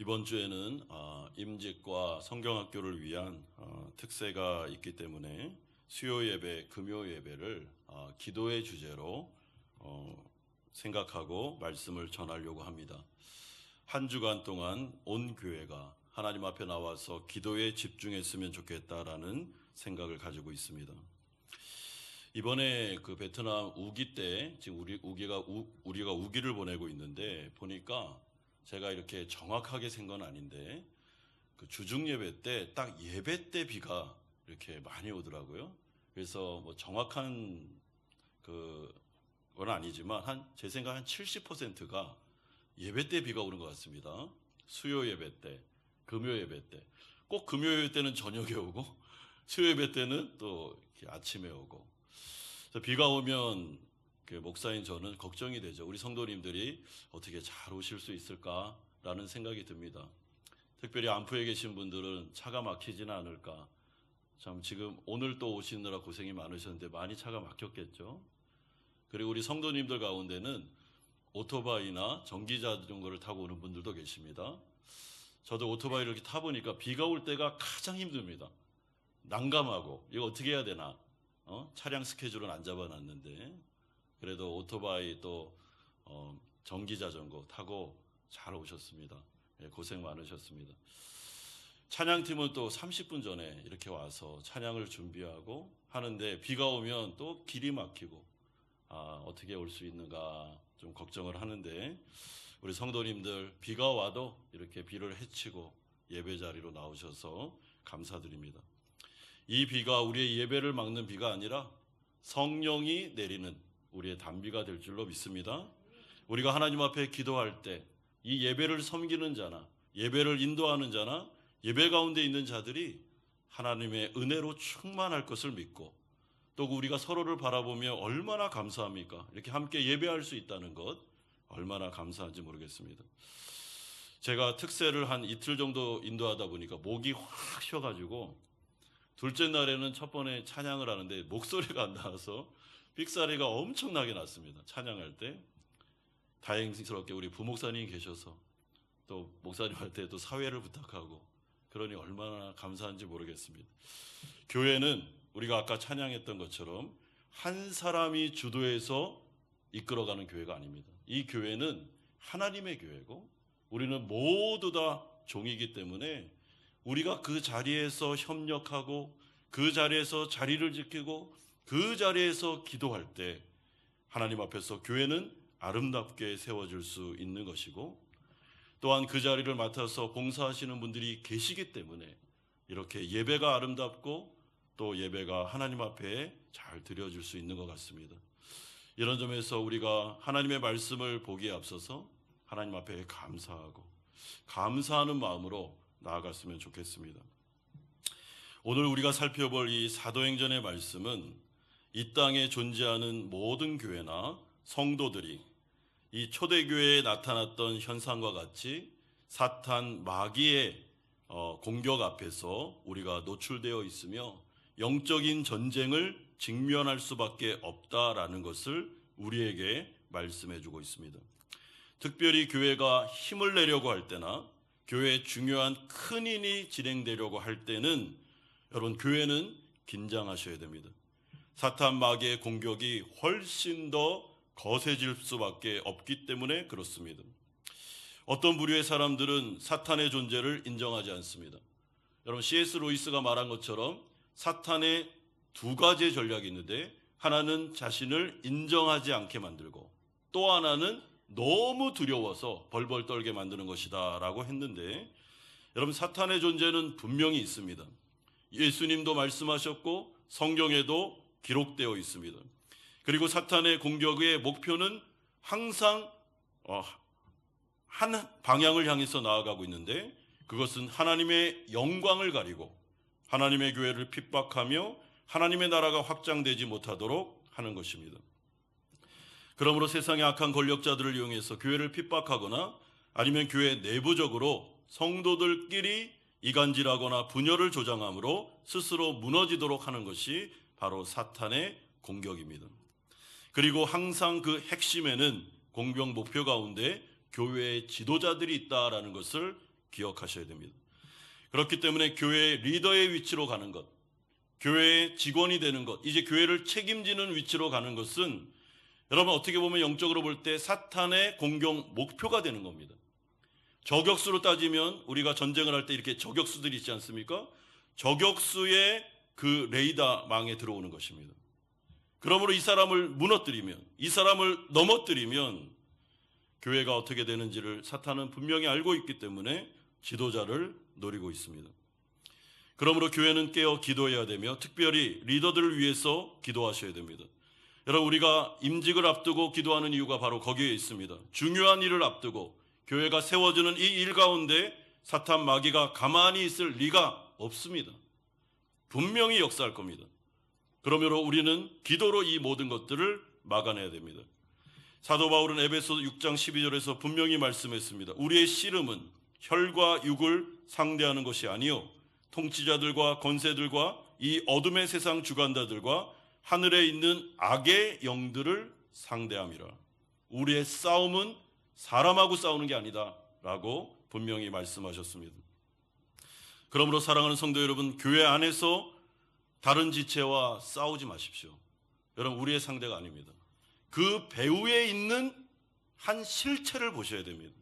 이번 주에는 임직과 성경학교를 위한 특세가 있기 때문에 수요 예배, 금요 예배를 기도의 주제로 생각하고 말씀을 전하려고 합니다. 한 주간 동안 온 교회가 하나님 앞에 나와서 기도에 집중했으면 좋겠다라는 생각을 가지고 있습니다. 이번에 그 베트남 우기 때 지금 우리가 우기를 보내고 있는데 보니까 제가 이렇게 정확하게 센 건 아닌데 그 주중 예배 때 딱 예배 때 비가 이렇게 많이 오더라고요. 그래서 뭐 정확한 그건 아니지만 제 생각 한 70%가 예배 때 비가 오는 것 같습니다. 수요 예배 때, 금요 예배 때. 꼭 금요 예배 때는 저녁에 오고 수요 예배 때는 또 이렇게 아침에 오고. 그래서 비가 오면 목사인 저는 걱정이 되죠. 우리 성도님들이 어떻게 잘 오실 수 있을까라는 생각이 듭니다. 특별히 안푸에 계신 분들은 차가 막히지는 않을까. 참 지금 오늘 또 오시느라 고생이 많으셨는데 많이 차가 막혔겠죠. 그리고 우리 성도님들 가운데는 오토바이나 전기자전거를 타고 오는 분들도 계십니다. 저도 오토바이를 이렇게 타보니까 비가 올 때가 가장 힘듭니다. 난감하고 이거 어떻게 해야 되나. 차량 스케줄은 안 잡아놨는데 그래도 오토바이 또 전기자전거 타고 잘 오셨습니다. 고생 많으셨습니다. 찬양팀은 또 30분 전에 이렇게 와서 찬양을 준비하고 하는데 비가 오면 또 길이 막히고 어떻게 올 수 있는가 좀 걱정을 하는데 우리 성도님들 비가 와도 이렇게 비를 헤치고 예배 자리로 나오셔서 감사드립니다. 이 비가 우리의 예배를 막는 비가 아니라 성령이 내리는 우리의 단비가 될 줄로 믿습니다. 우리가 하나님 앞에 기도할 때 이 예배를 섬기는 자나 예배를 인도하는 자나 예배 가운데 있는 자들이 하나님의 은혜로 충만할 것을 믿고 또 우리가 서로를 바라보며 얼마나 감사합니까? 이렇게 함께 예배할 수 있다는 것 얼마나 감사한지 모르겠습니다. 제가 특세를 한 이틀 정도 인도하다 보니까 목이 확 쉬어가지고 둘째 날에는 첫 번에 찬양을 하는데 목소리가 안 나와서 삑사리가 엄청나게 났습니다. 찬양할 때. 다행스럽게 우리 부목사님이 계셔서 또 목사님한테 또 사회를 부탁하고 그러니 얼마나 감사한지 모르겠습니다. 교회는 우리가 아까 찬양했던 것처럼 한 사람이 주도해서 이끌어가는 교회가 아닙니다. 이 교회는 하나님의 교회고 우리는 모두 다 종이기 때문에 우리가 그 자리에서 협력하고 그 자리에서 자리를 지키고 그 자리에서 기도할 때 하나님 앞에서 교회는 아름답게 세워질 수 있는 것이고 또한 그 자리를 맡아서 봉사하시는 분들이 계시기 때문에 이렇게 예배가 아름답고 또 예배가 하나님 앞에 잘 드려질 수 있는 것 같습니다. 이런 점에서 우리가 하나님의 말씀을 보기에 앞서서 하나님 앞에 감사하고 감사하는 마음으로 나아갔으면 좋겠습니다. 오늘 우리가 살펴볼 이 사도행전의 말씀은 이 땅에 존재하는 모든 교회나 성도들이 이 초대교회에 나타났던 현상과 같이 사탄 마귀의 공격 앞에서 우리가 노출되어 있으며 영적인 전쟁을 직면할 수밖에 없다라는 것을 우리에게 말씀해 주고 있습니다. 특별히 교회가 힘을 내려고 할 때나 교회에 중요한 큰 일이 진행되려고 할 때는 여러분 교회는 긴장하셔야 됩니다. 사탄 마귀의 공격이 훨씬 더 거세질 수밖에 없기 때문에 그렇습니다. 어떤 부류의 사람들은 사탄의 존재를 인정하지 않습니다. 여러분 C.S. 루이스가 말한 것처럼 사탄의 두 가지의 전략이 있는데 하나는 자신을 인정하지 않게 만들고 또 하나는 너무 두려워서 벌벌 떨게 만드는 것이다 라고 했는데 여러분 사탄의 존재는 분명히 있습니다. 예수님도 말씀하셨고 성경에도 기록되어 있습니다. 그리고 사탄의 공격의 목표는 항상 한 방향을 향해서 나아가고 있는데 그것은 하나님의 영광을 가리고 하나님의 교회를 핍박하며 하나님의 나라가 확장되지 못하도록 하는 것입니다. 그러므로 세상의 악한 권력자들을 이용해서 교회를 핍박하거나 아니면 교회 내부적으로 성도들끼리 이간질하거나 분열을 조장함으로 스스로 무너지도록 하는 것이 바로 사탄의 공격입니다. 그리고 항상 그 핵심에는 공병 목표 가운데 교회의 지도자들이 있다라는 것을 기억하셔야 됩니다. 그렇기 때문에 교회의 리더의 위치로 가는 것, 교회의 직원이 되는 것, 이제 교회를 책임지는 위치로 가는 것은 여러분 어떻게 보면 영적으로 볼 때 사탄의 공격 목표가 되는 겁니다. 저격수로 따지면 우리가 전쟁을 할 때 이렇게 저격수들이 있지 않습니까? 저격수의 그 레이더망에 들어오는 것입니다. 그러므로 이 사람을 무너뜨리면, 이 사람을 넘어뜨리면 교회가 어떻게 되는지를 사탄은 분명히 알고 있기 때문에 지도자를 노리고 있습니다. 그러므로 교회는 깨어 기도해야 되며 특별히 리더들을 위해서 기도하셔야 됩니다. 여러분 우리가 임직을 앞두고 기도하는 이유가 바로 거기에 있습니다. 중요한 일을 앞두고 교회가 세워지는 이 일 가운데 사탄 마귀가 가만히 있을 리가 없습니다. 분명히 역사할 겁니다. 그러므로 우리는 기도로 이 모든 것들을 막아내야 됩니다. 사도 바울은 에베소 6장 12절에서 분명히 말씀했습니다. 우리의 씨름은 혈과 육을 상대하는 것이 아니요 통치자들과 권세들과 이 어둠의 세상 주관자들과 하늘에 있는 악의 영들을 상대함이라. 우리의 싸움은 사람하고 싸우는 게 아니다 라고 분명히 말씀하셨습니다. 그러므로 사랑하는 성도 여러분, 교회 안에서 다른 지체와 싸우지 마십시오. 여러분 우리의 상대가 아닙니다. 그 배후에 있는 한 실체를 보셔야 됩니다.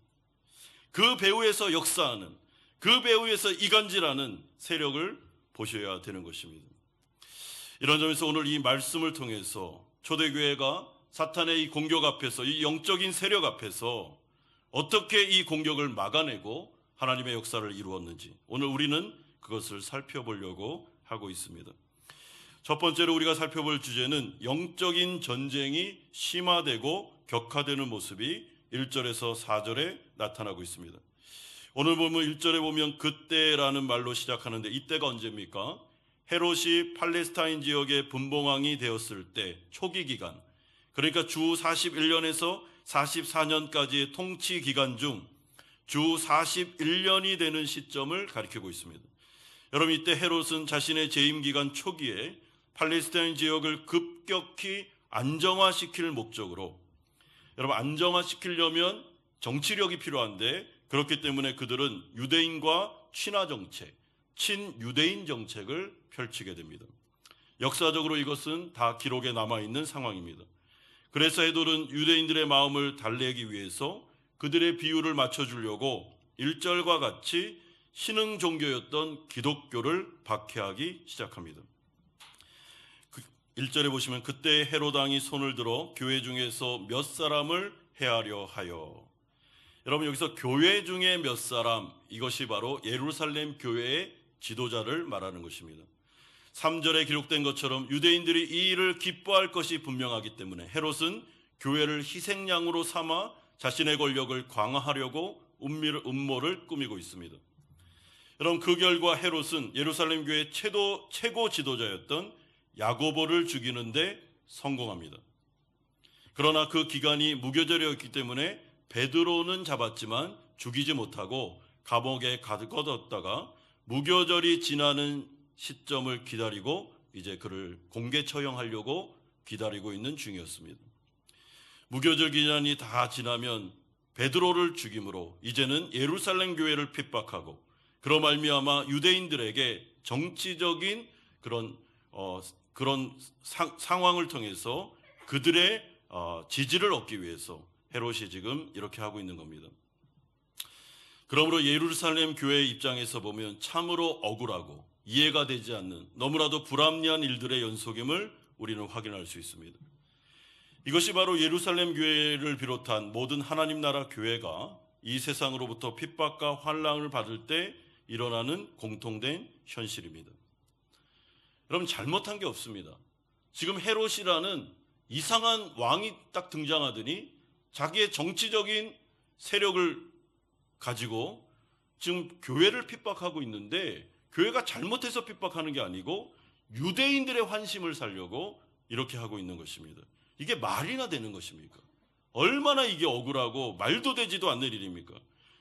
그 배후에서 역사하는, 그 배후에서 이간질하는 세력을 보셔야 되는 것입니다. 이런 점에서 오늘 이 말씀을 통해서 초대교회가 사탄의 이 공격 앞에서, 이 영적인 세력 앞에서 어떻게 이 공격을 막아내고 하나님의 역사를 이루었는지 오늘 우리는 그것을 살펴보려고 하고 있습니다. 첫 번째로 우리가 살펴볼 주제는 영적인 전쟁이 심화되고 격화되는 모습이 1절에서 4절에 나타나고 있습니다. 오늘 보면 1절에 보면 그때라는 말로 시작하는데 이때가 언제입니까? 헤롯이 팔레스타인 지역의 분봉왕이 되었을 때 초기 기간, 그러니까 주 41년에서 44년까지의 통치 기간 중 주 41년이 되는 시점을 가리키고 있습니다. 여러분 이때 헤롯은 자신의 재임 기간 초기에 팔레스타인 지역을 급격히 안정화시킬 목적으로, 여러분 안정화시키려면 정치력이 필요한데 그렇기 때문에 그들은 유대인과 친화 정책, 친유대인 정책을 펼치게 됩니다. 역사적으로 이것은 다 기록에 남아있는 상황입니다. 그래서 헤롯은 유대인들의 마음을 달래기 위해서 그들의 비율을 맞춰주려고 1절과 같이 신흥 종교였던 기독교를 박해하기 시작합니다. 1절에 보시면 그때 헤롯 왕이 손을 들어 교회 중에서 몇 사람을 해하려 하여. 여러분 여기서 교회 중에 몇 사람, 이것이 바로 예루살렘 교회의 지도자를 말하는 것입니다. 3절에 기록된 것처럼 유대인들이 이 일을 기뻐할 것이 분명하기 때문에 헤롯은 교회를 희생양으로 삼아 자신의 권력을 강화하려고 음모를 꾸미고 있습니다. 여러분 그 결과 헤롯은 예루살렘 교회의 최고 지도자였던 야고보를 죽이는데 성공합니다. 그러나 그 기간이 무교절이었기 때문에 베드로는 잡았지만 죽이지 못하고 감옥에 가둬뒀다가 무교절이 지나는 시점을 기다리고 이제 그를 공개 처형하려고 기다리고 있는 중이었습니다. 무교절 기간이 다 지나면 베드로를 죽임으로 이제는 예루살렘 교회를 핍박하고 그로 말미암아 유대인들에게 정치적인 그런 상황을 통해서 그들의 지지를 얻기 위해서 헤롯이 지금 이렇게 하고 있는 겁니다. 그러므로 예루살렘 교회의 입장에서 보면 참으로 억울하고 이해가 되지 않는 너무나도 불합리한 일들의 연속임을 우리는 확인할 수 있습니다. 이것이 바로 예루살렘 교회를 비롯한 모든 하나님 나라 교회가 이 세상으로부터 핍박과 환난을 받을 때 일어나는 공통된 현실입니다. 여러분 잘못한 게 없습니다. 지금 헤롯이라는 이상한 왕이 딱 등장하더니 자기의 정치적인 세력을 가지고 지금 교회를 핍박하고 있는데 교회가 잘못해서 핍박하는 게 아니고 유대인들의 환심을 살려고 이렇게 하고 있는 것입니다. 이게 말이나 되는 것입니까? 얼마나 이게 억울하고 말도 되지도 않는 일입니까?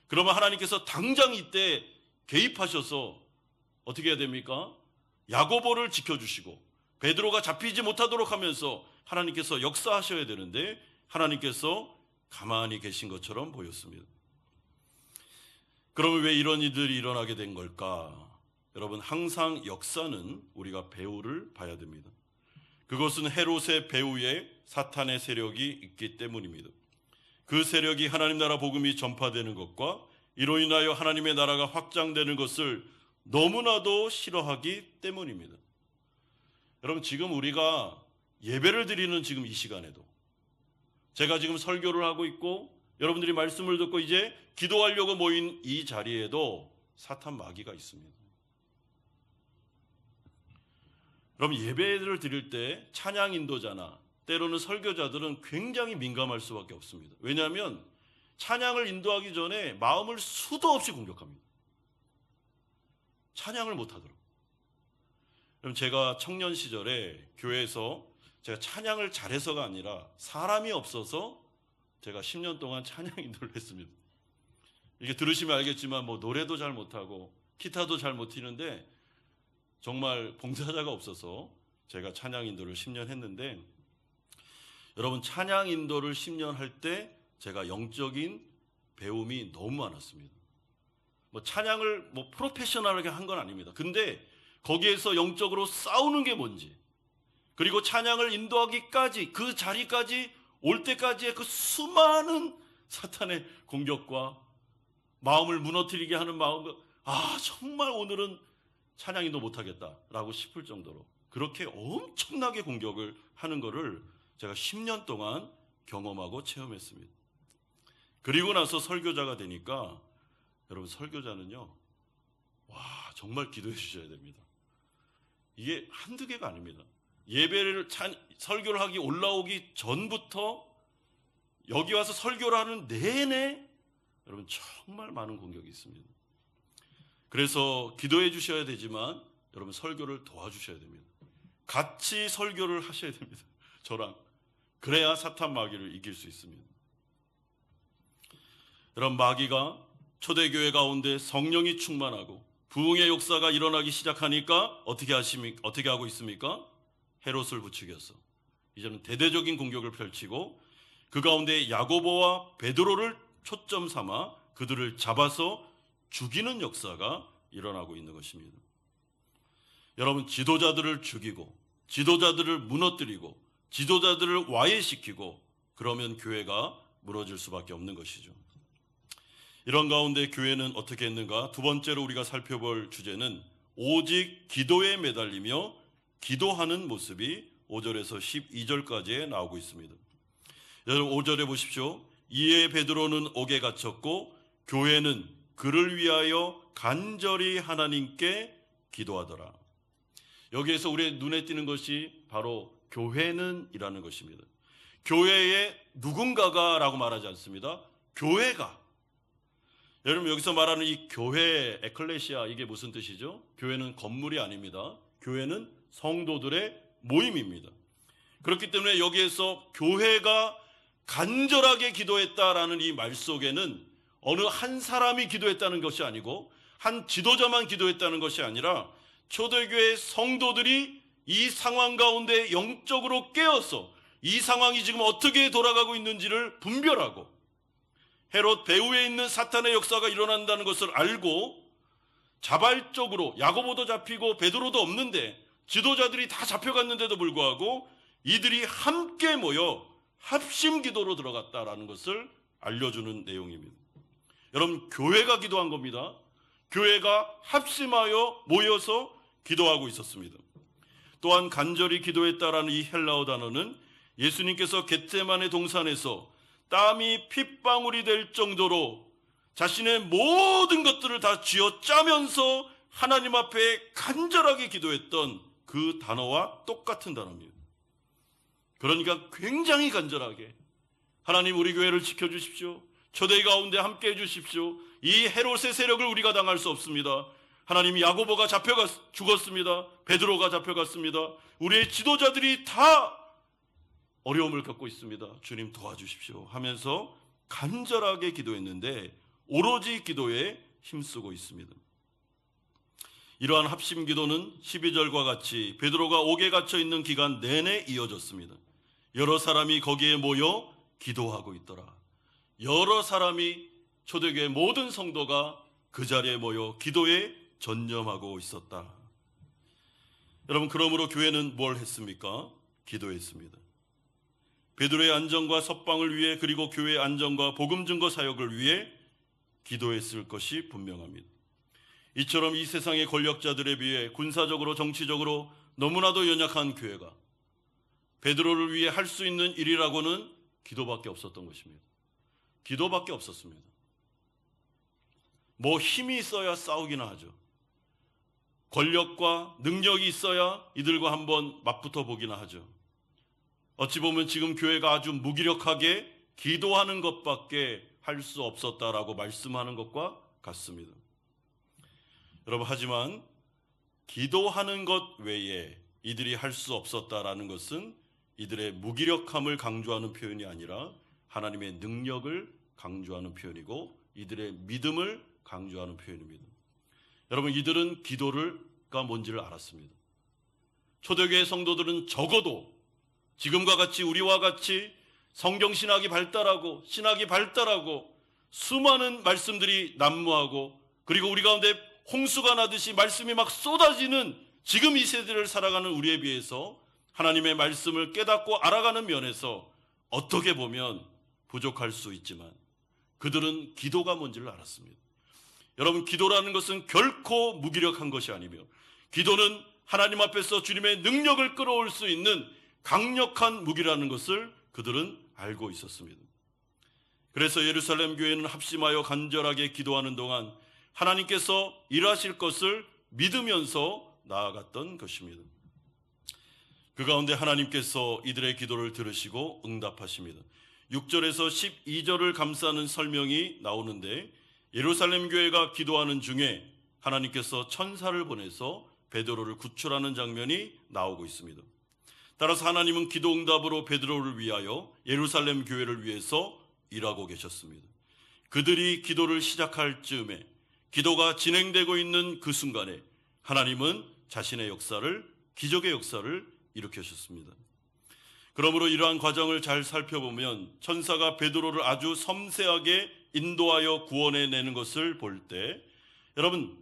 그러면 하나님께서 당장 이때 개입하셔서 어떻게 해야 됩니까? 야고보를 지켜주시고 베드로가 잡히지 못하도록 하면서 하나님께서 역사하셔야 되는데 하나님께서 가만히 계신 것처럼 보였습니다. 그러면 왜 이런 일들이 일어나게 된 걸까? 여러분, 항상 역사는 우리가 배후를 봐야 됩니다. 그것은 헤롯의 배후에 사탄의 세력이 있기 때문입니다. 그 세력이 하나님 나라 복음이 전파되는 것과 이로 인하여 하나님의 나라가 확장되는 것을 너무나도 싫어하기 때문입니다. 여러분, 지금 우리가 예배를 드리는 지금 이 시간에도 제가 지금 설교를 하고 있고 여러분들이 말씀을 듣고 이제 기도하려고 모인 이 자리에도 사탄 마귀가 있습니다. 여러분, 예배를 드릴 때 찬양 인도자나 때로는 설교자들은 굉장히 민감할 수밖에 없습니다. 왜냐하면 찬양을 인도하기 전에 마음을 수도 없이 공격합니다. 찬양을 못하도록. 그럼 제가 청년 시절에 교회에서 제가 찬양을 잘해서가 아니라 사람이 없어서 제가 10년 동안 찬양 인도를 했습니다. 이게 들으시면 알겠지만 뭐 노래도 잘 못하고 기타도 잘 못 치는데 정말 봉사자가 없어서 제가 찬양 인도를 10년 했는데, 여러분, 찬양 인도를 10년 할 때 제가 영적인 배움이 너무 많았습니다. 뭐 찬양을 뭐 프로페셔널하게 한 건 아닙니다. 근데 거기에서 영적으로 싸우는 게 뭔지, 그리고 찬양을 인도하기까지 그 자리까지 올 때까지의 그 수많은 사탄의 공격과 마음을 무너뜨리게 하는 마음, 정말 오늘은 찬양 인도 못하겠다라고 싶을 정도로 그렇게 엄청나게 공격을 하는 거를 제가 10년 동안 경험하고 체험했습니다. 그리고 나서 설교자가 되니까 여러분, 설교자는요, 정말 기도해 주셔야 됩니다. 이게 한두 개가 아닙니다. 예배를 설교를 하기 올라오기 전부터 여기 와서 설교를 하는 내내 여러분 정말 많은 공격이 있습니다. 그래서 기도해 주셔야 되지만 여러분 설교를 도와주셔야 됩니다. 같이 설교를 하셔야 됩니다. 저랑. 그래야 사탄 마귀를 이길 수 있습니다. 여러분, 마귀가 초대교회 가운데 성령이 충만하고 부흥의 역사가 일어나기 시작하니까 어떻게 하고 있습니까? 헤롯을 부추겨서 이제는 대대적인 공격을 펼치고 그 가운데 야고보와 베드로를 초점 삼아 그들을 잡아서 죽이는 역사가 일어나고 있는 것입니다. 여러분, 지도자들을 죽이고 지도자들을 무너뜨리고 지도자들을 와해시키고 그러면 교회가 무너질 수밖에 없는 것이죠. 이런 가운데 교회는 어떻게 했는가? 두 번째로 우리가 살펴볼 주제는 오직 기도에 매달리며 기도하는 모습이 5절에서 12절까지에 나오고 있습니다. 여러분, 5절에 보십시오. 이에 베드로는 옥에 갇혔고 교회는 그를 위하여 간절히 하나님께 기도하더라. 여기에서 우리의 눈에 띄는 것이 바로 교회는 이라는 것입니다. 교회에 누군가가 라고 말하지 않습니다. 교회가. 여러분, 여기서 말하는 이 교회, 에클레시아, 이게 무슨 뜻이죠? 교회는 건물이 아닙니다. 교회는 성도들의 모임입니다. 그렇기 때문에 여기에서 교회가 간절하게 기도했다라는 이 말 속에는 어느 한 사람이 기도했다는 것이 아니고 한 지도자만 기도했다는 것이 아니라 초대교회 성도들이 이 상황 가운데 영적으로 깨어서 이 상황이 지금 어떻게 돌아가고 있는지를 분별하고 헤롯 배후에 있는 사탄의 역사가 일어난다는 것을 알고 자발적으로 야고보도 잡히고 베드로도 없는데 지도자들이 다 잡혀갔는데도 불구하고 이들이 함께 모여 합심 기도로 들어갔다라는 것을 알려주는 내용입니다. 여러분, 교회가 기도한 겁니다. 교회가 합심하여 모여서 기도하고 있었습니다. 또한 간절히 기도했다라는 이 헬라어 단어는 예수님께서 겟세마네 동산에서 땀이 핏방울이 될 정도로 자신의 모든 것들을 다 쥐어짜면서 하나님 앞에 간절하게 기도했던 그 단어와 똑같은 단어입니다. 그러니까 굉장히 간절하게 하나님, 우리 교회를 지켜주십시오. 초대 가운데 함께 해주십시오. 이 헤롯의 세력을 우리가 당할 수 없습니다. 하나님, 야고보가 죽었습니다. 베드로가 잡혀갔습니다. 우리의 지도자들이 다 어려움을 겪고 있습니다. 주님 도와주십시오 하면서 간절하게 기도했는데 오로지 기도에 힘쓰고 있습니다. 이러한 합심 기도는 12절과 같이 베드로가 옥에 갇혀 있는 기간 내내 이어졌습니다. 여러 사람이 거기에 모여 기도하고 있더라. 여러 사람이, 초대교회 모든 성도가 그 자리에 모여 기도에 전념하고 있었다. 여러분, 그러므로 교회는 뭘 했습니까? 기도했습니다. 베드로의 안전과 석방을 위해, 그리고 교회의 안전과 복음 증거 사역을 위해 기도했을 것이 분명합니다. 이처럼 이 세상의 권력자들에 비해 군사적으로 정치적으로 너무나도 연약한 교회가 베드로를 위해 할 수 있는 일이라고는 기도밖에 없었던 것입니다. 기도밖에 없었습니다. 뭐 힘이 있어야 싸우기나 하죠. 권력과 능력이 있어야 이들과 한번 맞붙어 보기나 하죠. 어찌 보면 지금 교회가 아주 무기력하게 기도하는 것밖에 할 수 없었다라고 말씀하는 것과 같습니다. 여러분, 하지만 기도하는 것 외에 이들이 할 수 없었다라는 것은 이들의 무기력함을 강조하는 표현이 아니라 하나님의 능력을 강조하는 표현이고 이들의 믿음을 강조하는 표현입니다. 여러분, 이들은 기도가 뭔지를 알았습니다. 초대교회 성도들은 적어도 지금과 같이 우리와 같이 성경 신학이 발달하고 신학이 발달하고 수많은 말씀들이 난무하고 그리고 우리 가운데 홍수가 나듯이 말씀이 막 쏟아지는 지금 이 세대를 살아가는 우리에 비해서 하나님의 말씀을 깨닫고 알아가는 면에서 어떻게 보면 부족할 수 있지만 그들은 기도가 뭔지를 알았습니다. 여러분, 기도라는 것은 결코 무기력한 것이 아니며 기도는 하나님 앞에서 주님의 능력을 끌어올 수 있는 강력한 무기라는 것을 그들은 알고 있었습니다. 그래서 예루살렘 교회는 합심하여 간절하게 기도하는 동안 하나님께서 일하실 것을 믿으면서 나아갔던 것입니다. 그 가운데 하나님께서 이들의 기도를 들으시고 응답하십니다. 6절에서 12절을 감싸는 설명이 나오는데 예루살렘 교회가 기도하는 중에 하나님께서 천사를 보내서 베드로를 구출하는 장면이 나오고 있습니다. 따라서 하나님은 기도 응답으로 베드로를 위하여 예루살렘 교회를 위해서 일하고 계셨습니다. 그들이 기도를 시작할 즈음에 기도가 진행되고 있는 그 순간에 하나님은 자신의 역사를, 기적의 역사를 일으키셨습니다. 그러므로 이러한 과정을 잘 살펴보면 천사가 베드로를 아주 섬세하게 인도하여 구원해내는 것을 볼 때 여러분,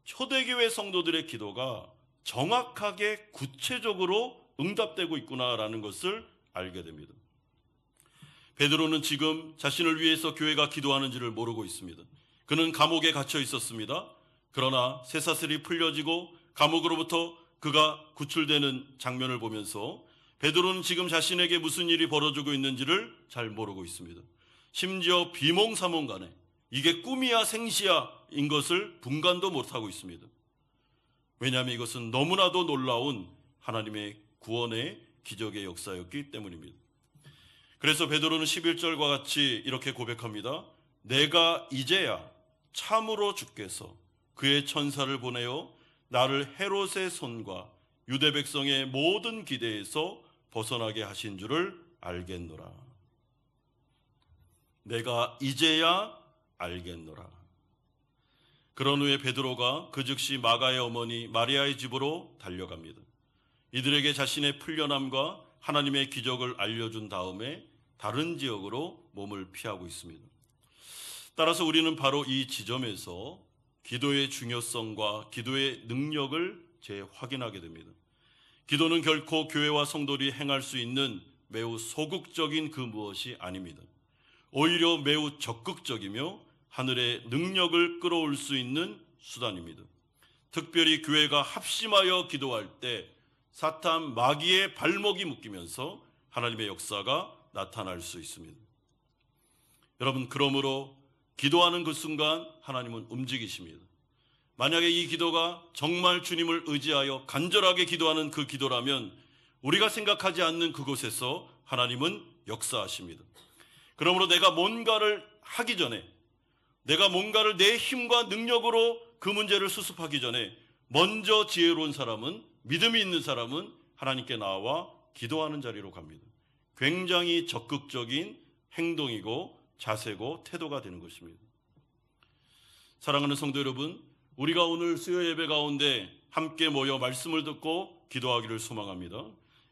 초대교회 성도들의 기도가 정확하게 구체적으로 응답되고 있구나라는 것을 알게 됩니다. 베드로는 지금 자신을 위해서 교회가 기도하는지를 모르고 있습니다. 그는 감옥에 갇혀 있었습니다. 그러나 쇠사슬이 풀려지고 감옥으로부터 그가 구출되는 장면을 보면서 베드로는 지금 자신에게 무슨 일이 벌어지고 있는지를 잘 모르고 있습니다. 심지어 비몽사몽간에 이게 꿈이야 생시야인 것을 분간도 못하고 있습니다. 왜냐하면 이것은 너무나도 놀라운 하나님의 구원의 기적의 역사였기 때문입니다. 그래서 베드로는 11절과 같이 이렇게 고백합니다. 내가 이제야 참으로 주께서 그의 천사를 보내어 나를 헤롯의 손과 유대 백성의 모든 기대에서 벗어나게 하신 줄을 알겠노라. 내가 이제야 알겠노라. 그런 후에 베드로가 그 즉시 마가의 어머니 마리아의 집으로 달려갑니다. 이들에게 자신의 풀려남과 하나님의 기적을 알려준 다음에 다른 지역으로 몸을 피하고 있습니다. 따라서 우리는 바로 이 지점에서 기도의 중요성과 기도의 능력을 재확인하게 됩니다. 기도는 결코 교회와 성도들이 행할 수 있는 매우 소극적인 그 무엇이 아닙니다. 오히려 매우 적극적이며 하늘의 능력을 끌어올 수 있는 수단입니다. 특별히 교회가 합심하여 기도할 때 사탄 마귀의 발목이 묶이면서 하나님의 역사가 나타날 수 있습니다. 여러분, 그러므로 기도하는 그 순간 하나님은 움직이십니다. 만약에 이 기도가 정말 주님을 의지하여 간절하게 기도하는 그 기도라면 우리가 생각하지 않는 그곳에서 하나님은 역사하십니다. 그러므로 내가 뭔가를 하기 전에, 내가 뭔가를 내 힘과 능력으로 그 문제를 수습하기 전에 먼저 지혜로운 사람은, 믿음이 있는 사람은 하나님께 나와 기도하는 자리로 갑니다. 굉장히 적극적인 행동이고 자세고 태도가 되는 것입니다. 사랑하는 성도 여러분, 우리가 오늘 수요 예배 가운데 함께 모여 말씀을 듣고 기도하기를 소망합니다.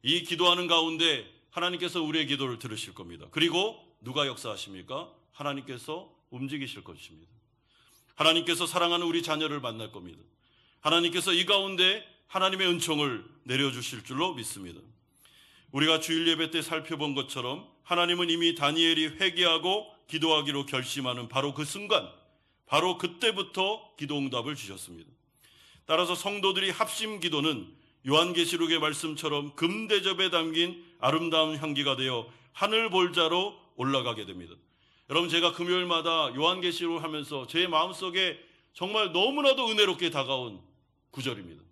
이 기도하는 가운데 하나님께서 우리의 기도를 들으실 겁니다. 그리고 누가 역사하십니까? 하나님께서 움직이실 것입니다. 하나님께서 사랑하는 우리 자녀를 만날 겁니다. 하나님께서 이 가운데 하나님의 은총을 내려주실 줄로 믿습니다. 우리가 주일 예배 때 살펴본 것처럼 하나님은 이미 다니엘이 회개하고 기도하기로 결심하는 바로 그 순간, 바로 그때부터 기도 응답을 주셨습니다. 따라서 성도들이 합심 기도는 요한계시록의 말씀처럼 금대접에 담긴 아름다운 향기가 되어 하늘 볼자로 올라가게 됩니다. 여러분, 제가 금요일마다 요한계시록을 하면서 제 마음속에 정말 너무나도 은혜롭게 다가온 구절입니다.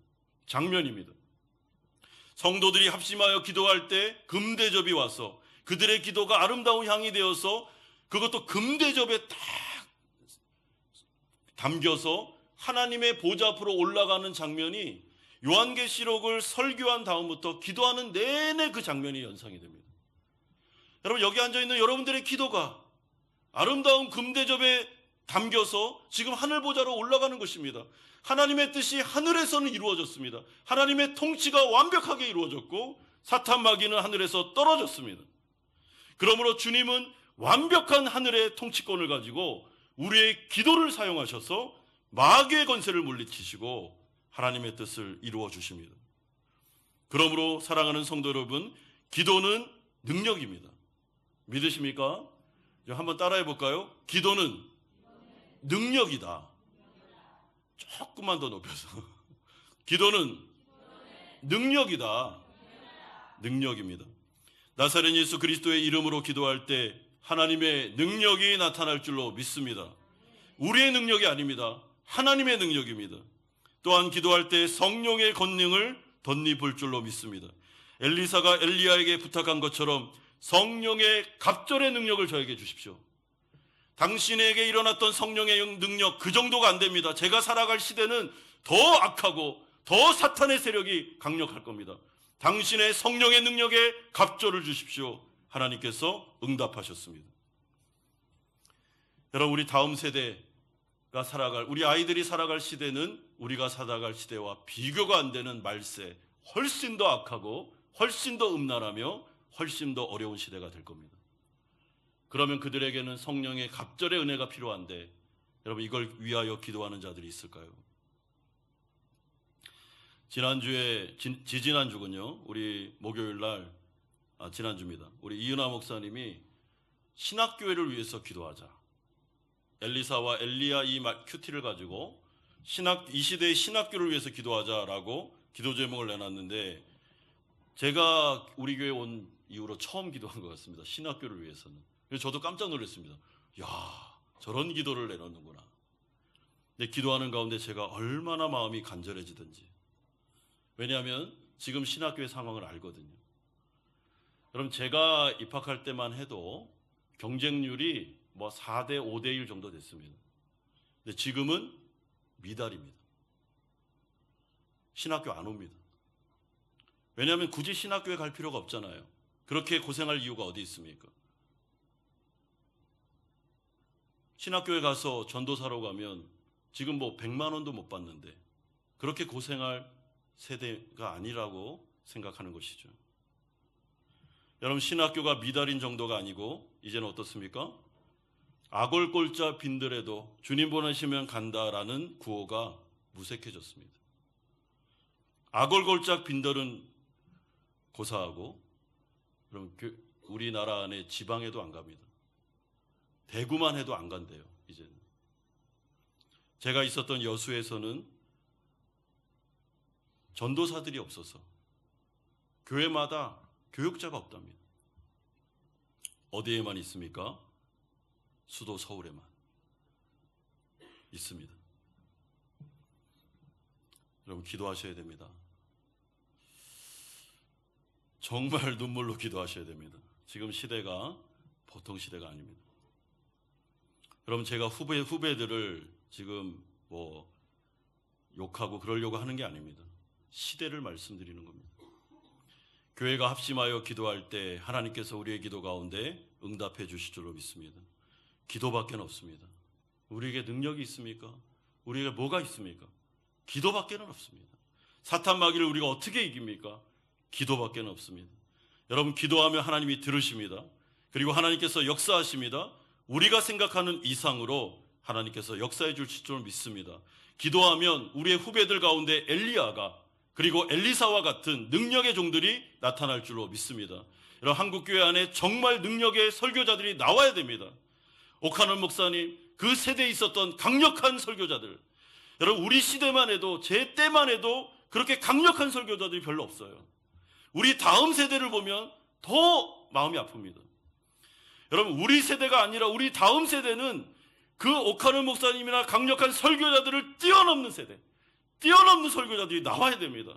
장면입니다. 성도들이 합심하여 기도할 때 금대접이 와서 그들의 기도가 아름다운 향이 되어서 그것도 금대접에 딱 담겨서 하나님의 보좌 앞으로 올라가는 장면이 요한계시록을 설교한 다음부터 기도하는 내내 그 장면이 연상이 됩니다. 여러분, 여기 앉아있는 여러분들의 기도가 아름다운 금대접에 담겨서 지금 하늘 보좌로 올라가는 것입니다. 하나님의 뜻이 하늘에서는 이루어졌습니다. 하나님의 통치가 완벽하게 이루어졌고 사탄 마귀는 하늘에서 떨어졌습니다. 그러므로 주님은 완벽한 하늘의 통치권을 가지고 우리의 기도를 사용하셔서 마귀의 권세를 물리치시고 하나님의 뜻을 이루어 주십니다. 그러므로 사랑하는 성도 여러분, 기도는 능력입니다. 믿으십니까? 한번 따라해 볼까요? 기도는 능력이다. 조금만 더 높여서. 기도는 능력이다. 능력입니다. 나사렛 예수 그리스도의 이름으로 기도할 때 하나님의 능력이 나타날 줄로 믿습니다. 우리의 능력이 아닙니다. 하나님의 능력입니다. 또한 기도할 때 성령의 권능을 덧입을 줄로 믿습니다. 엘리사가 엘리야에게 부탁한 것처럼 성령의 갑절의 능력을 저에게 주십시오. 당신에게 일어났던 성령의 능력 그 정도가 안 됩니다. 제가 살아갈 시대는 더 악하고 더 사탄의 세력이 강력할 겁니다. 당신의 성령의 능력에 갑절을 주십시오. 하나님께서 응답하셨습니다. 여러분, 우리 다음 세대가 살아갈, 우리 아이들이 살아갈 시대는 우리가 살아갈 시대와 비교가 안 되는 말세, 훨씬 더 악하고 훨씬 더 음란하며 훨씬 더 어려운 시대가 될 겁니다. 그러면 그들에게는 성령의 갑절의 은혜가 필요한데 여러분, 이걸 위하여 기도하는 자들이 있을까요? 지난주에 지지난주군요. 우리 목요일 날 지난주입니다. 우리 이은하 목사님이 신학교회를 위해서 기도하자. 엘리사와 엘리야 이 큐티를 가지고 이 시대의 신학교를 위해서 기도하자라고 기도 제목을 내놨는데 제가 우리 교회 온 이후로 처음 기도한 것 같습니다. 신학교를 위해서는. 그래서 저도 깜짝 놀랐습니다. 야, 저런 기도를 내놓는구나. 근데 기도하는 가운데 제가 얼마나 마음이 간절해지든지. 왜냐하면 지금 신학교의 상황을 알거든요. 여러분, 제가 입학할 때만 해도 경쟁률이 4대 5대 1 정도 됐습니다. 근데 지금은 미달입니다. 신학교 안 옵니다. 왜냐하면 굳이 신학교에 갈 필요가 없잖아요. 그렇게 고생할 이유가 어디 있습니까? 신학교에 가서 전도사로 가면 지금 100만 원도 못 받는데 그렇게 고생할 세대가 아니라고 생각하는 것이죠. 여러분, 신학교가 미달인 정도가 아니고 이제는 어떻습니까? 아골골자 빈들에도 주님 보내시면 간다라는 구호가 무색해졌습니다. 아골골짝 빈들은 고사하고 그럼 우리나라 안에 지방에도 안 갑니다. 대구만 해도 안 간대요. 이제는. 제가 있었던 여수에서는 전도사들이 없어서 교회마다 교육자가 없답니다. 어디에만 있습니까? 수도 서울에만 있습니다. 여러분, 기도하셔야 됩니다. 정말 눈물로 기도하셔야 됩니다. 지금 시대가 보통 시대가 아닙니다. 여러분, 제가 후배들을 지금 욕하고 그러려고 하는 게 아닙니다. 시대를 말씀드리는 겁니다. 교회가 합심하여 기도할 때 하나님께서 우리의 기도 가운데 응답해 주실 줄로 믿습니다. 기도밖에 없습니다. 우리에게 능력이 있습니까? 우리에게 뭐가 있습니까? 기도밖에 없습니다. 사탄 마귀를 우리가 어떻게 이깁니까? 기도밖에 없습니다. 여러분, 기도하면 하나님이 들으십니다. 그리고 하나님께서 역사하십니다. 우리가 생각하는 이상으로 하나님께서 역사해 주실 줄 믿습니다. 기도하면 우리의 후배들 가운데 엘리야가 그리고 엘리사와 같은 능력의 종들이 나타날 줄로 믿습니다. 이런 한국교회 안에 정말 능력의 설교자들이 나와야 됩니다. 오카노 목사님, 그 세대에 있었던 강력한 설교자들, 여러분 우리 시대만 해도 제 때만 해도 그렇게 강력한 설교자들이 별로 없어요. 우리 다음 세대를 보면 더 마음이 아픕니다. 여러분 우리 세대가 아니라 우리 다음 세대는 그 오카노 목사님이나 강력한 설교자들을 뛰어넘는 세대, 뛰어넘는 설교자들이 나와야 됩니다.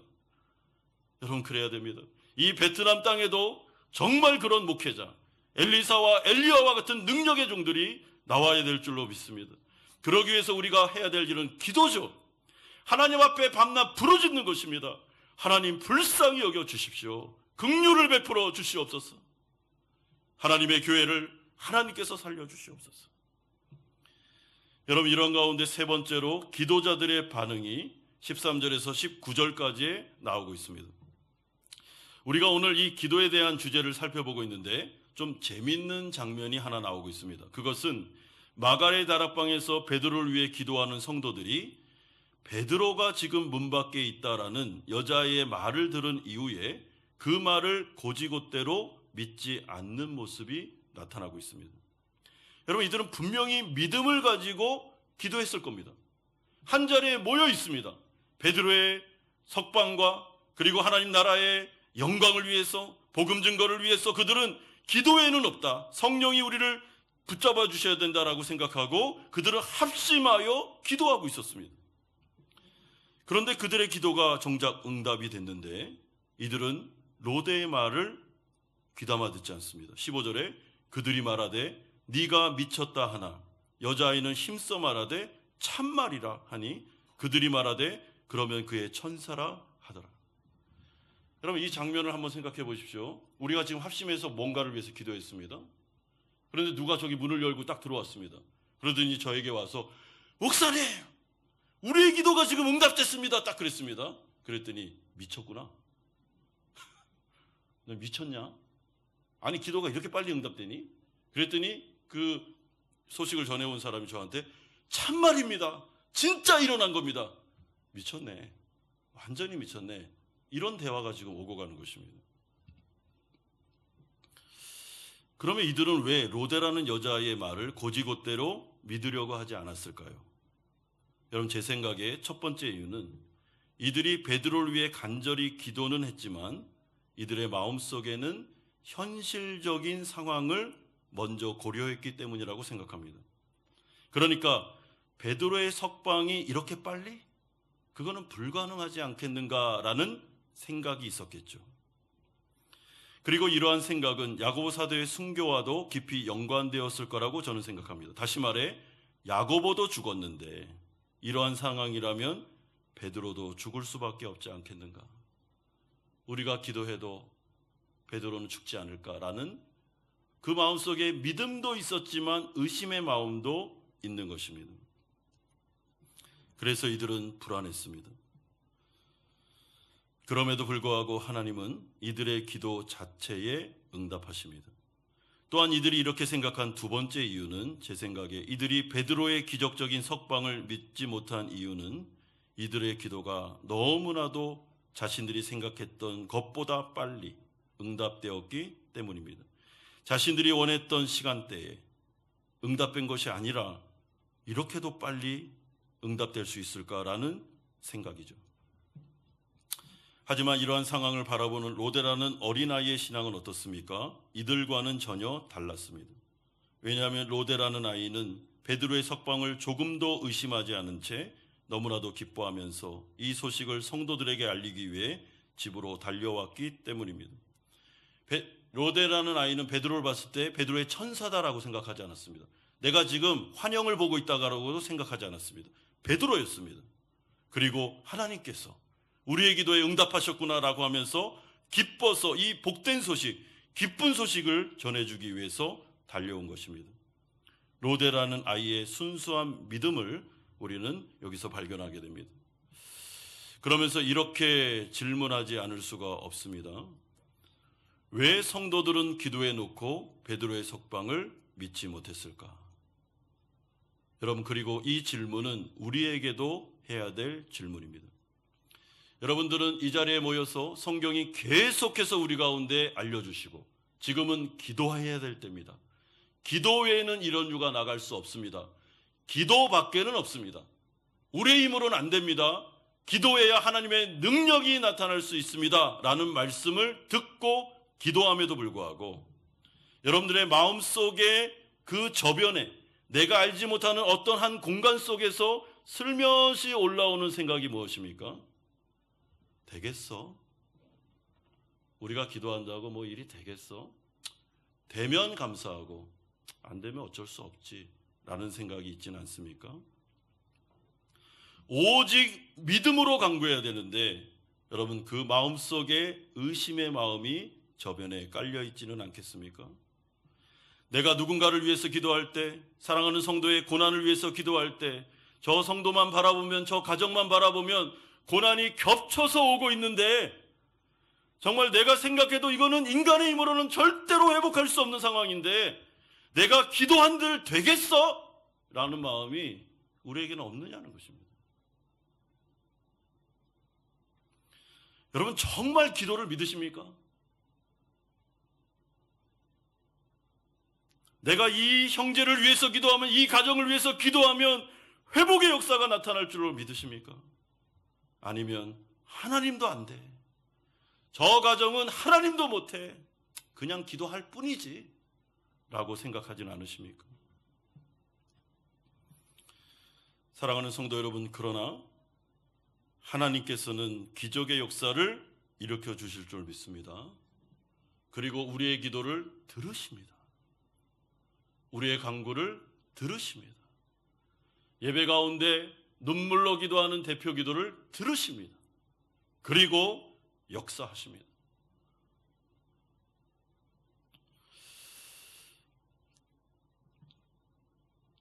여러분 그래야 됩니다. 이 베트남 땅에도 정말 그런 목회자, 엘리사와 엘리야와 같은 능력의 종들이 나와야 될 줄로 믿습니다. 그러기 위해서 우리가 해야 될 일은 기도죠. 하나님 앞에 밤낮 부르짖는 것입니다. 하나님 불쌍히 여겨 주십시오. 긍휼을 베풀어 주시옵소서. 하나님의 교회를 하나님께서 살려주시옵소서. 여러분 이런 가운데 세 번째로 기도자들의 반응이 13절에서 19절까지에 나오고 있습니다. 우리가 오늘 이 기도에 대한 주제를 살펴보고 있는데 좀 재밌는 장면이 하나 나오고 있습니다. 그것은 마가레 다락방에서 베드로를 위해 기도하는 성도들이 베드로가 지금 문 밖에 있다라는 여자의 말을 들은 이후에 그 말을 곧이곧대로 믿지 않는 모습이 나타나고 있습니다. 여러분 이들은 분명히 믿음을 가지고 기도했을 겁니다. 한 자리에 모여 있습니다. 베드로의 석방과 그리고 하나님 나라의 영광을 위해서, 복음 증거를 위해서 그들은 기도에는 없다, 성령이 우리를 붙잡아 주셔야 된다라고 생각하고 그들은 합심하여 기도하고 있었습니다. 그런데 그들의 기도가 정작 응답이 됐는데 이들은 로데의 말을 귀담아 듣지 않습니다. 15절에 그들이 말하되 네가 미쳤다 하나 여자아이는 힘써 말하되 참말이라 하니 그들이 말하되 그러면 그의 천사라 하더라. 여러분 이 장면을 한번 생각해 보십시오. 우리가 지금 합심해서 뭔가를 위해서 기도했습니다. 그런데 누가 저기 문을 열고 딱 들어왔습니다. 그러더니 저에게 와서 목사님 우리의 기도가 지금 응답됐습니다. 딱 그랬습니다. 그랬더니 미쳤구나. 너 미쳤냐? 아니 기도가 이렇게 빨리 응답되니? 그랬더니 그 소식을 전해온 사람이 저한테 참말입니다. 진짜 일어난 겁니다. 미쳤네. 완전히 미쳤네. 이런 대화가 지금 오고 가는 것입니다. 그러면 이들은 왜 로데라는 여자의 말을 곧이곧대로 믿으려고 하지 않았을까요? 여러분 제 생각에 첫 번째 이유는 이들이 베드로를 위해 간절히 기도는 했지만 이들의 마음속에는 현실적인 상황을 먼저 고려했기 때문이라고 생각합니다. 그러니까 베드로의 석방이 이렇게 빨리? 그거는 불가능하지 않겠는가라는 생각이 있었겠죠. 그리고 이러한 생각은 야고보 사도의 순교와도 깊이 연관되었을 거라고 저는 생각합니다. 다시 말해 야고보도 죽었는데 이러한 상황이라면 베드로도 죽을 수밖에 없지 않겠는가? 우리가 기도해도 베드로는 죽지 않을까라는 그 마음속에 믿음도 있었지만 의심의 마음도 있는 것입니다. 그래서 이들은 불안했습니다. 그럼에도 불구하고 하나님은 이들의 기도 자체에 응답하십니다. 또한 이들이 이렇게 생각한 두 번째 이유는 제 생각에 이들이 베드로의 기적적인 석방을 믿지 못한 이유는 이들의 기도가 너무나도 자신들이 생각했던 것보다 빨리 응답되었기 때문입니다. 자신들이 원했던 시간대에 응답된 것이 아니라 이렇게도 빨리 응답될 수 있을까라는 생각이죠. 하지만 이러한 상황을 바라보는 로데라는 어린아이의 신앙은 어떻습니까? 이들과는 전혀 달랐습니다. 왜냐하면 로데라는 아이는 베드로의 석방을 조금도 의심하지 않은 채 너무나도 기뻐하면서 이 소식을 성도들에게 알리기 위해 집으로 달려왔기 때문입니다. 로데라는 아이는 베드로를 봤을 때 베드로의 천사다라고 생각하지 않았습니다. 내가 지금 환영을 보고 있다라고도 생각하지 않았습니다. 베드로였습니다. 그리고 하나님께서 우리의 기도에 응답하셨구나라고 하면서 기뻐서 이 복된 소식, 기쁜 소식을 전해주기 위해서 달려온 것입니다. 로데라는 아이의 순수한 믿음을 우리는 여기서 발견하게 됩니다. 그러면서 이렇게 질문하지 않을 수가 없습니다. 왜 성도들은 기도해 놓고 베드로의 석방을 믿지 못했을까? 여러분, 그리고 이 질문은 우리에게도 해야 될 질문입니다. 여러분들은 이 자리에 모여서 성경이 계속해서 우리 가운데 알려주시고 지금은 기도해야 될 때입니다. 기도 외에는 이런 유가 나갈 수 없습니다. 기도밖에는 없습니다. 우리의 힘으로는 안 됩니다. 기도해야 하나님의 능력이 나타날 수 있습니다. 라는 말씀을 듣고 기도함에도 불구하고 여러분들의 마음속에 그 저변에 내가 알지 못하는 어떤 한 공간 속에서 슬며시 올라오는 생각이 무엇입니까? 되겠어? 우리가 기도한다고 뭐 일이 되겠어? 되면 감사하고 안 되면 어쩔 수 없지 라는 생각이 있지는 않습니까? 오직 믿음으로 간구해야 되는데 여러분, 그 마음속에 의심의 마음이 저변에 깔려 있지는 않겠습니까? 내가 누군가를 위해서 기도할 때, 사랑하는 성도의 고난을 위해서 기도할 때, 저 성도만 바라보면, 저 가정만 바라보면 고난이 겹쳐서 오고 있는데 정말 내가 생각해도 이거는 인간의 힘으로는 절대로 회복할 수 없는 상황인데 내가 기도한들 되겠어? 라는 마음이 우리에게는 없느냐는 것입니다. 여러분, 정말 기도를 믿으십니까? 내가 이 형제를 위해서 기도하면, 이 가정을 위해서 기도하면 회복의 역사가 나타날 줄로 믿으십니까? 아니면 하나님도 안 돼, 저 가정은 하나님도 못해, 그냥 기도할 뿐이지 라고 생각하지는 않으십니까? 사랑하는 성도 여러분, 그러나 하나님께서는 기적의 역사를 일으켜 주실 줄 믿습니다. 그리고 우리의 기도를 들으십니다. 우리의 간구를 들으십니다. 예배 가운데 눈물로 기도하는 대표 기도를 들으십니다. 그리고 역사하십니다.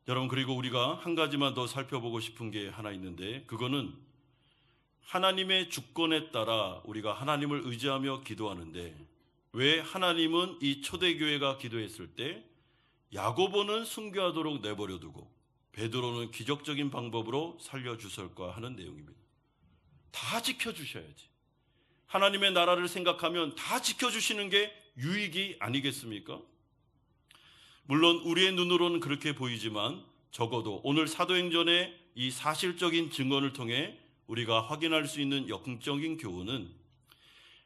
여러분, 그리고 우리가 한 가지만 더 살펴보고 싶은 게 하나 있는데, 그거는 하나님의 주권에 따라 우리가 하나님을 의지하며 기도하는데, 왜 하나님은 이 초대교회가 기도했을 때 야고보는 순교하도록 내버려두고 베드로는 기적적인 방법으로 살려주실까 하는 내용입니다. 다 지켜주셔야지. 하나님의 나라를 생각하면 다 지켜주시는 게 유익이 아니겠습니까? 물론 우리의 눈으로는 그렇게 보이지만 적어도 오늘 사도행전의 이 사실적인 증언을 통해 우리가 확인할 수 있는 역동적인 교훈은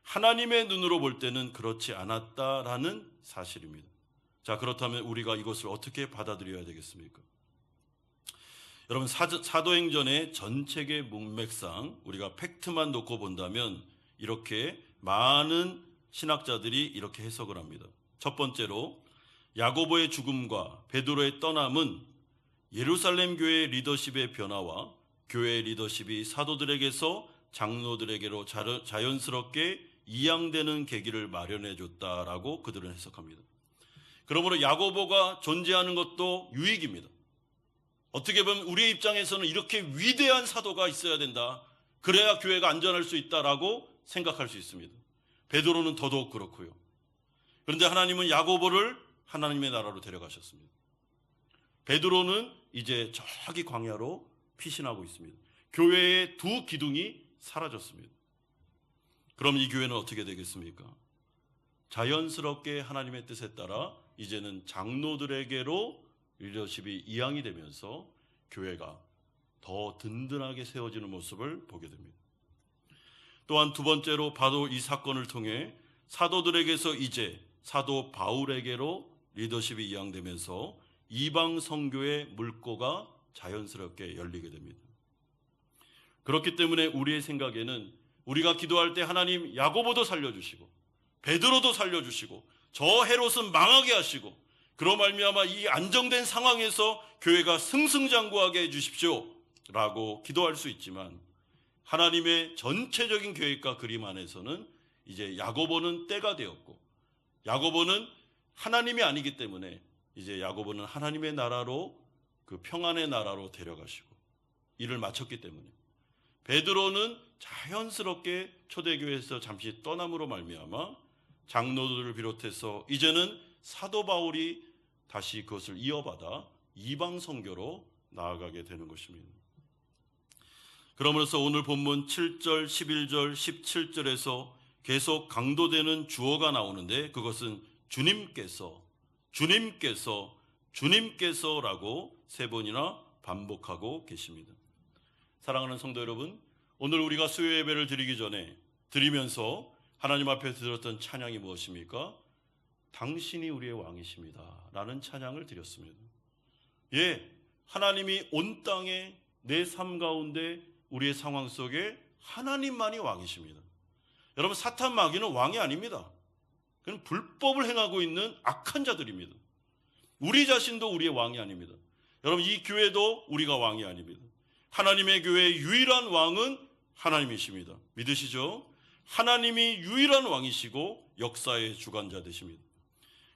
하나님의 눈으로 볼 때는 그렇지 않았다라는 사실입니다. 자, 그렇다면 우리가 이것을 어떻게 받아들여야 되겠습니까? 여러분, 사도행전의 전체의 문맥상 우리가 팩트만 놓고 본다면 이렇게 많은 신학자들이 이렇게 해석을 합니다. 첫 번째로 야고보의 죽음과 베드로의 떠남은 예루살렘 교회의 리더십의 변화와 교회의 리더십이 사도들에게서 장로들에게로 자연스럽게 이양되는 계기를 마련해 줬다라고 그들은 해석합니다. 그러므로 야고보가 존재하는 것도 유익입니다. 어떻게 보면 우리의 입장에서는 이렇게 위대한 사도가 있어야 된다, 그래야 교회가 안전할 수 있다라고 생각할 수 있습니다. 베드로는 더더욱 그렇고요. 그런데 하나님은 야고보를 하나님의 나라로 데려가셨습니다. 베드로는 이제 저기 광야로 피신하고 있습니다. 교회의 두 기둥이 사라졌습니다. 그럼 이 교회는 어떻게 되겠습니까? 자연스럽게 하나님의 뜻에 따라 이제는 장로들에게로 리더십이 이양이 되면서 교회가 더 든든하게 세워지는 모습을 보게 됩니다. 또한 두 번째로 바로 이 사건을 통해 사도들에게서 이제 사도 바울에게로 리더십이 이양되면서 이방 선교의 물꼬가 자연스럽게 열리게 됩니다. 그렇기 때문에 우리의 생각에는 우리가 기도할 때 하나님 야고보도 살려주시고 베드로도 살려주시고 저 헤롯은 망하게 하시고 그로 말미암아 이 안정된 상황에서 교회가 승승장구하게 해주십시오 라고 기도할 수 있지만, 하나님의 전체적인 계획과 그림 안에서는 이제 야고보는 때가 되었고, 야고보는 하나님이 아니기 때문에 이제 야고보는 하나님의 나라로, 그 평안의 나라로 데려가시고 일을 마쳤기 때문에, 베드로는 자연스럽게 초대교회에서 잠시 떠남으로 말미암아 장로들을 비롯해서 이제는 사도 바울이 다시 그것을 이어받아 이방 선교로 나아가게 되는 것입니다. 그러면서 오늘 본문 7절, 11절, 17절에서 계속 강조되는 주어가 나오는데 그것은 주님께서라고 세 번이나 반복하고 계십니다. 사랑하는 성도 여러분, 오늘 우리가 수요 예배를 드리기 전에 드리면서 하나님 앞에 드렸던 찬양이 무엇입니까? 당신이 우리의 왕이십니다 라는 찬양을 드렸습니다. 예, 하나님이 온 땅에 내 삶 가운데 우리의 상황 속에 하나님만이 왕이십니다. 여러분, 사탄 마귀는 왕이 아닙니다. 그는 불법을 행하고 있는 악한 자들입니다. 우리 자신도 우리의 왕이 아닙니다. 여러분, 이 교회도 우리가 왕이 아닙니다. 하나님의 교회의 유일한 왕은 하나님이십니다. 믿으시죠? 하나님이 유일한 왕이시고 역사의 주관자 되십니다.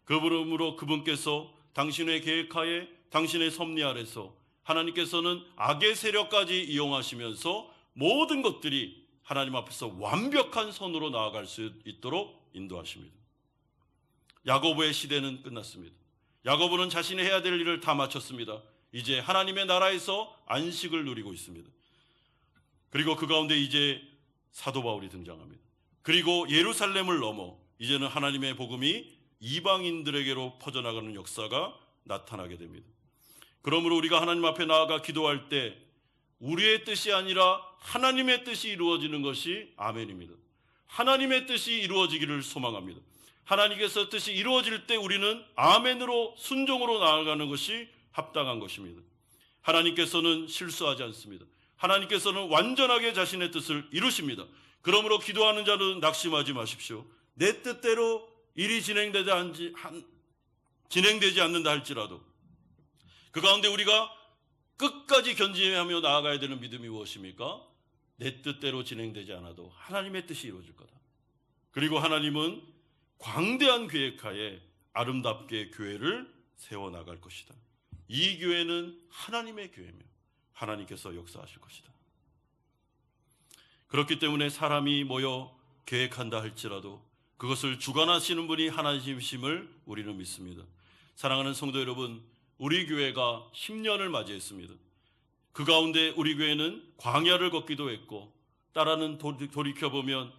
그러므로 그분께서 당신의 계획하에 당신의 섭리 아래서 하나님께서는 악의 세력까지 이용하시면서 모든 것들이 하나님 앞에서 완벽한 선으로 나아갈 수 있도록 인도하십니다. 야고보의 시대는 끝났습니다. 야고보는 자신이 해야 될 일을 다 마쳤습니다. 이제 하나님의 나라에서 안식을 누리고 있습니다. 그리고 그 가운데 이제 사도 바울이 등장합니다. 그리고 예루살렘을 넘어 이제는 하나님의 복음이 이방인들에게로 퍼져나가는 역사가 나타나게 됩니다. 그러므로 우리가 하나님 앞에 나아가 기도할 때 우리의 뜻이 아니라 하나님의 뜻이 이루어지는 것이 아멘입니다. 하나님의 뜻이 이루어지기를 소망합니다. 하나님께서 뜻이 이루어질 때 우리는 아멘으로 순종으로 나아가는 것이 합당한 것입니다. 하나님께서는 실수하지 않습니다. 하나님께서는 완전하게 자신의 뜻을 이루십니다. 그러므로 기도하는 자는 낙심하지 마십시오. 내 뜻대로 일이 진행되지 않는다 할지라도 그 가운데 우리가 끝까지 견지하며 나아가야 되는 믿음이 무엇입니까? 내 뜻대로 진행되지 않아도 하나님의 뜻이 이루어질 거다. 그리고 하나님은 광대한 계획하에 아름답게 교회를 세워나갈 것이다. 이 교회는 하나님의 교회며 하나님께서 역사하실 것이다. 그렇기 때문에 사람이 모여 계획한다 할지라도 그것을 주관하시는 분이 하나님이심을 우리는 믿습니다. 사랑하는 성도 여러분, 우리 교회가 10년을 맞이했습니다. 그 가운데 우리 교회는 광야를 걷기도 했고 따라는 돌이켜보면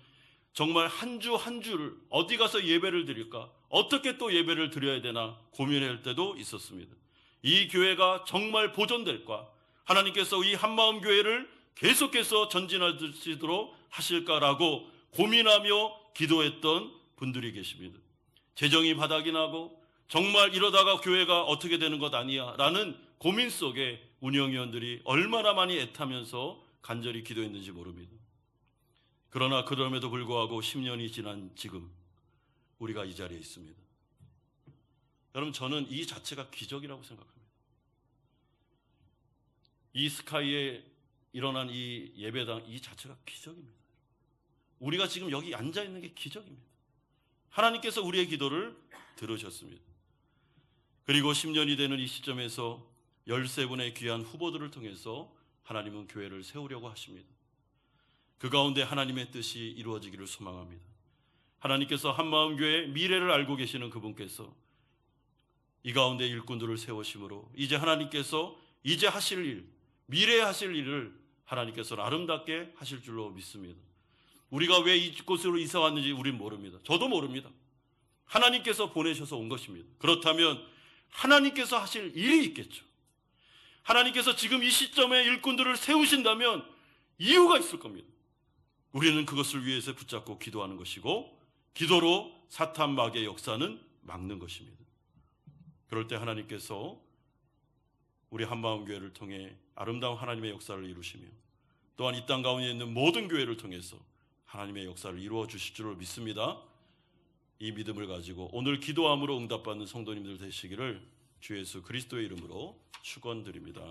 정말 한 주 한 주를 어디 가서 예배를 드릴까, 어떻게 또 예배를 드려야 되나 고민할 때도 있었습니다. 이 교회가 정말 보존될까, 하나님께서 이 한마음 교회를 계속해서 전진하시도록 하실까라고 고민하며 기도했던 분들이 계십니다. 재정이 바닥이 나고 정말 이러다가 교회가 어떻게 되는 것 아니야 라는 고민 속에 운영위원들이 얼마나 많이 애타면서 간절히 기도했는지 모릅니다. 그러나 그럼에도 불구하고 10년이 지난 지금 우리가 이 자리에 있습니다. 여러분, 저는 이 자체가 기적이라고 생각합니다. 이 스카이에 일어난 이 예배당 이 자체가 기적입니다. 우리가 지금 여기 앉아 있는 게 기적입니다. 하나님께서 우리의 기도를 들으셨습니다. 그리고 10년이 되는 이 시점에서 13분의 귀한 후보들을 통해서 하나님은 교회를 세우려고 하십니다. 그 가운데 하나님의 뜻이 이루어지기를 소망합니다. 하나님께서 한마음교회 미래를 알고 계시는 그분께서 이 가운데 일꾼들을 세우심으로 이제 하나님께서 이제 하실 일, 미래에 하실 일을 하나님께서는 아름답게 하실 줄로 믿습니다. 우리가 왜 이곳으로 이사 왔는지 우리는 모릅니다. 저도 모릅니다. 하나님께서 보내셔서 온 것입니다. 그렇다면 하나님께서 하실 일이 있겠죠. 하나님께서 지금 이 시점에 일꾼들을 세우신다면 이유가 있을 겁니다. 우리는 그것을 위해서 붙잡고 기도하는 것이고 기도로 사탄 마귀의 역사는 막는 것입니다. 그럴 때 하나님께서 우리 한마음교회를 통해 아름다운 하나님의 역사를 이루시며 또한 이 땅 가운데 있는 모든 교회를 통해서 하나님의 역사를 이루어 주실 줄로 믿습니다. 이 믿음을 가지고 오늘 기도함으로 응답받는 성도님들 되시기를 주 예수 그리스도의 이름으로 축원드립니다.